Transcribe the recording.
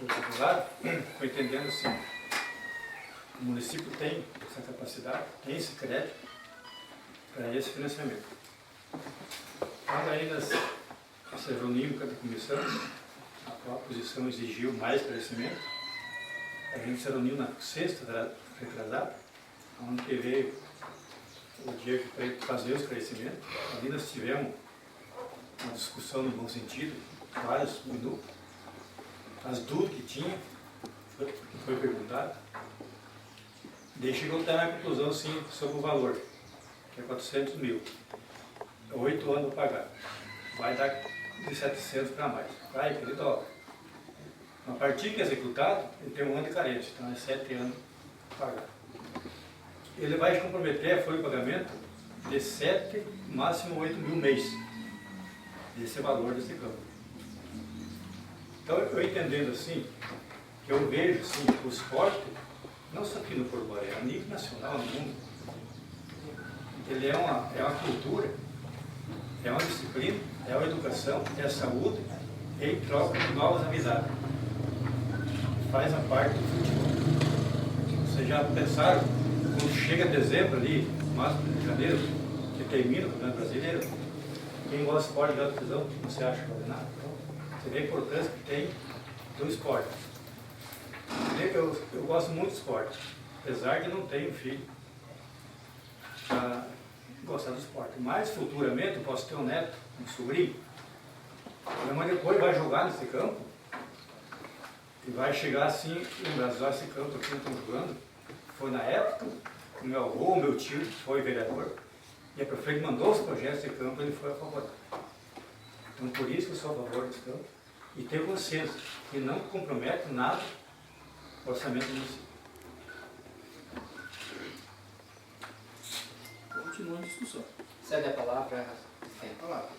outro lado, estou entendendo assim, o município tem essa capacidade, tem esse crédito para esse financiamento. Quando aí nós se reunimos com a comissão, a qual a posição exigiu mais crescimento, a gente se reuniu na sexta retrasada, onde que veio o dia para fazer os crescimentos. Ali nós tivemos uma discussão no bom sentido, vários minutos, as dúvidas que tinha, foi perguntado. Daí chegou até na conclusão, sim, sobre o valor, que é 400 mil. 8 anos para pagar. Vai dar de 700 para mais. Vai, querido, ó. A partir que é executado, ele tem 1 ano de carência, então é 7 anos para pagar. Ele vai comprometer a folha de pagamento de 7, máximo 8 mil mês. Esse é o valor desse campo. Então, eu entendendo assim, que eu vejo assim, o esporte, não só aqui no Corumbari, a nível nacional, no mundo, ele é uma cultura, é uma disciplina, é uma educação, é a saúde, e em troca de novas amizades. Faz a parte do futebol. Vocês já pensaram, quando chega dezembro ali, março, janeiro, que termina o Campeonato Brasileiro, quem gosta de esporte de alta visão, não se acha fazer nada? Então, você vê a importância que tem do esporte. Eu gosto muito de esporte, apesar de não ter um filho para gostar do esporte. Mas futuramente eu posso ter um neto, um sobrinho, mas depois vai jogar nesse campo e vai chegar assim, lembrar, esse campo aqui não estão jogando. Foi na época, o meu avô, o meu tio foi vereador, e a prefeita mandou os projetos de campo, ele foi a favor. Então por isso que eu sou a favor desse campo. E tenho consciência que não compromete nada o orçamento do município. Continua a discussão. Cede a palavra. Tem a palavra.